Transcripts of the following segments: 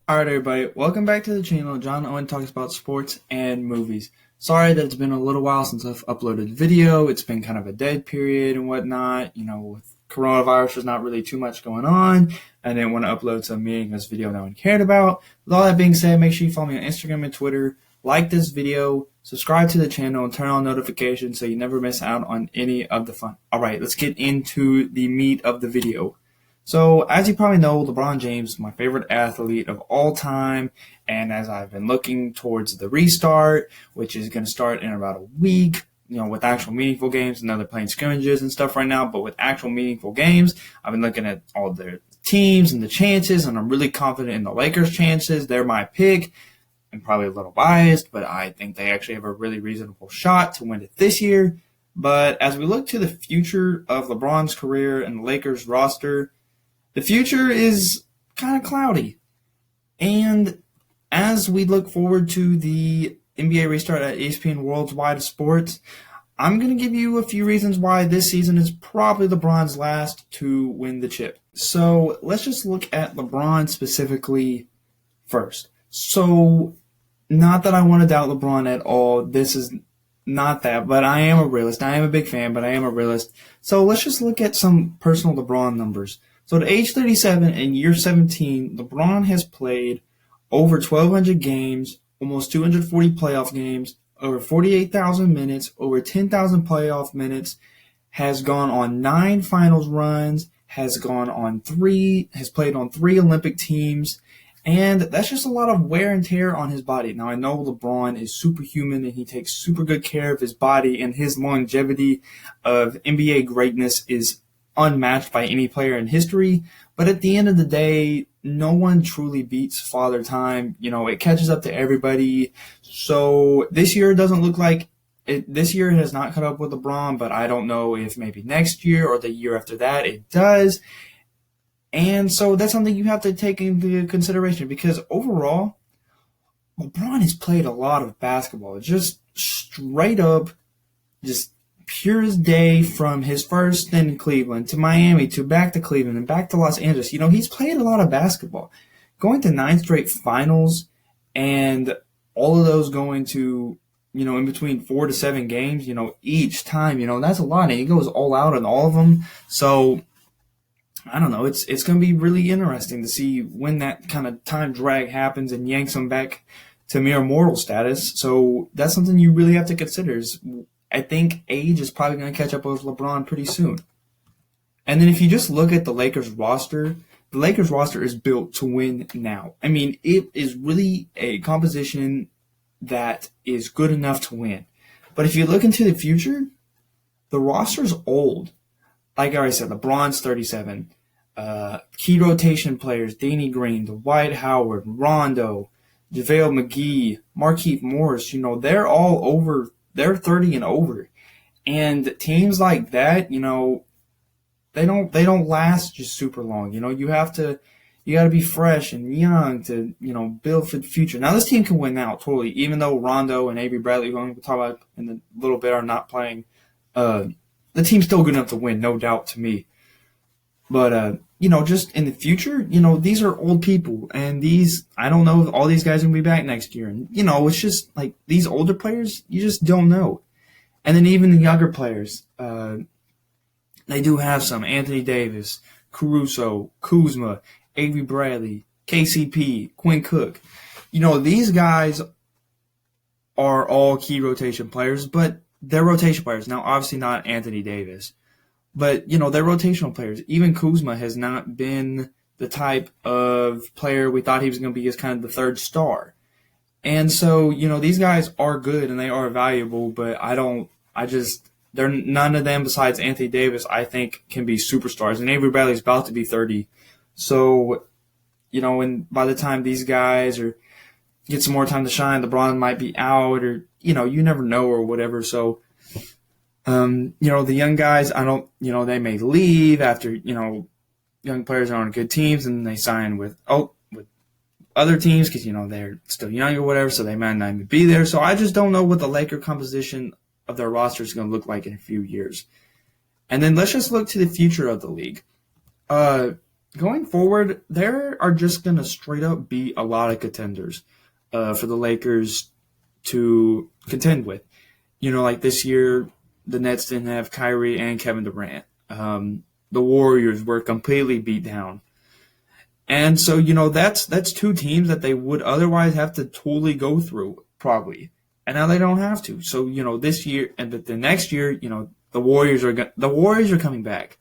Alright, everybody, welcome back to the channel. John Owen talks about sports and movies. Sorry that it's been a little while since I've uploaded video. It's been kind of a dead period and whatnot. With coronavirus, there's not really too much going on. I didn't want to upload some meaningless video no one cared about. With all that being said, make sure you follow me on Instagram and Twitter. Like this video, subscribe to the channel, and turn on notifications so you never miss out on any of the fun. Alright, let's get into the meat of the video. So, as you probably know, LeBron James is my favorite athlete of all time, and as I've been looking towards the restart, which is going to start in about a week, with actual meaningful games, and they're playing scrimmages and stuff right now, but with actual meaningful games, I've been looking at all their teams and the chances, and I'm really confident in the Lakers' chances. They're my pick. I'm probably a little biased, but I think they actually have a really reasonable shot to win it this year. But as we look to the future of LeBron's career and the Lakers roster, the future is kind of cloudy. And as we look forward to the NBA restart at ESPN Worldwide Sports, I'm going to give you a few reasons why this season is probably LeBron's last to win the chip. So let's just look at LeBron specifically first. So, not that I want to doubt LeBron at all. This is not that, but I am a realist. I am a big fan, but I am a realist. So let's just look at some personal LeBron numbers. So at age 37 and year 17, LeBron has played over 1,200 games, almost 240 playoff games, over 48,000 minutes, over 10,000 playoff minutes, has gone on 9 finals runs, has played on 3 Olympic teams, and that's just a lot of wear and tear on his body. Now, I know LeBron is superhuman and he takes super good care of his body, and his longevity of NBA greatness is unmatched by any player in history, but at the end of the day, no one truly beats Father Time. It catches up to everybody. So this year doesn't look like it. This year has not caught up with LeBron, but I don't know if maybe next year or the year after that it does. And so that's something you have to take into consideration, because overall, LeBron has played a lot of basketball. Just straight up, just pure as day, from his first stint in Cleveland to Miami to back to Cleveland and back to Los Angeles. He's played a lot of basketball. Going to 9 straight finals, and all of those going to, in between 4 to 7 games, each time, that's a lot. And he goes all out on all of them. So, I don't know. It's going to be really interesting to see when that kind of time drag happens and yanks him back to mere mortal status. So that's something you really have to consider. I think age is probably going to catch up with LeBron pretty soon. And then if you just look at the Lakers roster is built to win now. I mean, it is really a composition that is good enough to win. But if you look into the future, the roster's old. Like I already said, LeBron's 37. Key rotation players, Danny Green, Dwight Howard, Rondo, JaVale McGee, Markieff Morris, they're all over. They're 30 and over. And teams like that, they don't last just super long. You got to be fresh and young to, build for the future. Now, this team can win now, totally, even though Rondo and Avery Bradley, who I'm going to talk about in a little bit, are not playing. The team's still good enough to win, no doubt to me. But, just in the future, these are old people. And I don't know if all these guys are going to be back next year. And, it's just like these older players, you just don't know. And then even the younger players, they do have some. Anthony Davis, Caruso, Kuzma, Avery Bradley, KCP, Quinn Cook. These guys are all key rotation players, but they're rotation players. Now, obviously not Anthony Davis, but, they're rotational players. Even Kuzma has not been the type of player we thought he was going to be as kind of the third star. And so, these guys are good and they are valuable, but they're none of them besides Anthony Davis, I think, can be superstars. And Avery Bradley's about to be 30. So, and by the time these guys get some more time to shine, LeBron might be out, or, you never know, or whatever. So, the young guys, they may leave after, young players are on good teams and they sign with other teams because, they're still young or whatever, so they might not even be there. So I just don't know what the Laker composition of their roster is going to look like in a few years. And then let's just look to the future of the league. going forward, there are just going to straight up be a lot of contenders for the Lakers to contend with. Like this year, the Nets didn't have Kyrie and Kevin Durant. The Warriors were completely beat down. And so, that's two teams that they would otherwise have to totally go through, probably. And now they don't have to. So, this year and the next year, the Warriors are coming back.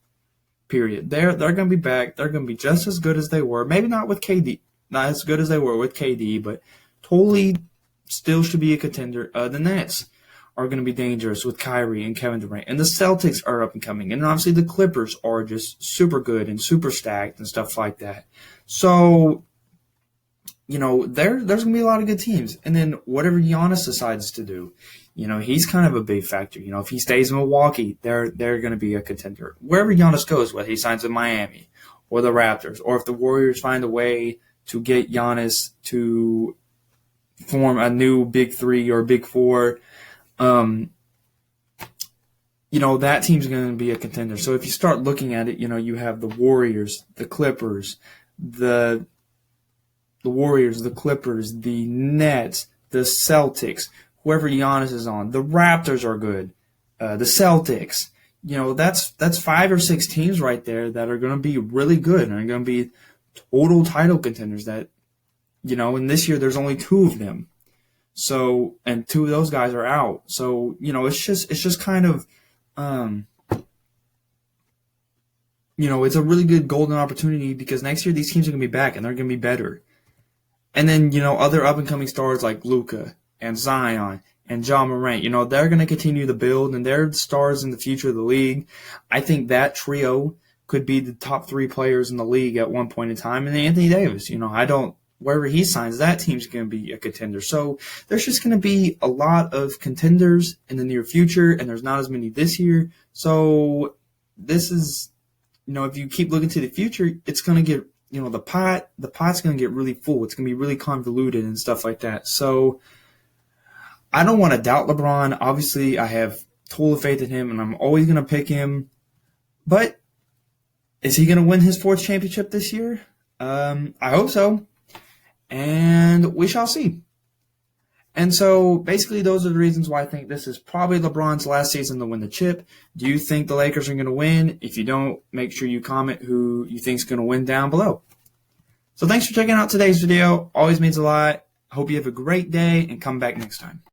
Period. They're going to be back. They're going to be just as good as they were. Maybe not with KD, not as good as they were with KD, but totally still should be a contender. The Nets are going to be dangerous with Kyrie and Kevin Durant, and the Celtics are up and coming, and obviously the Clippers are just super good and super stacked and stuff like that. So, there's going to be a lot of good teams, and then whatever Giannis decides to do, he's kind of a big factor. If he stays in Milwaukee, they're going to be a contender. Wherever Giannis goes, whether he signs in Miami or the Raptors, or if the Warriors find a way to get Giannis to form a new big three or big four, that team's going to be a contender. So if you start looking at it, you have the Warriors, the Clippers, the Warriors, the Clippers, the Nets, the Celtics, whoever Giannis is on. The Raptors are good. The Celtics. That's 5 or 6 teams right there that are going to be really good and are going to be total title contenders that, and this year there's only 2 of them. So, and 2 of those guys are out. So, it's just kind of, it's a really good golden opportunity because next year these teams are going to be back and they're going to be better. And then, other up-and-coming stars like Luka and Zion and Ja Morant, they're going to continue to build and they're stars in the future of the league. I think that trio could be the top 3 players in the league at one point in time. And Anthony Davis, wherever he signs, that team's going to be a contender. So there's just going to be a lot of contenders in the near future, and there's not as many this year. So this is, if you keep looking to the future, it's going to get, the pot's going to get really full. It's going to be really convoluted and stuff like that. So I don't want to doubt LeBron. Obviously, I have total faith in him, and I'm always going to pick him. But is he going to win his 4th championship this year? I hope so. And we shall see. And so, basically, those are the reasons why I think this is probably LeBron's last season to win the chip. Do you think the Lakers are going to win? If you don't, make sure you comment who you think is going to win down below. So, thanks for checking out today's video. Always means a lot. Hope you have a great day and come back next time.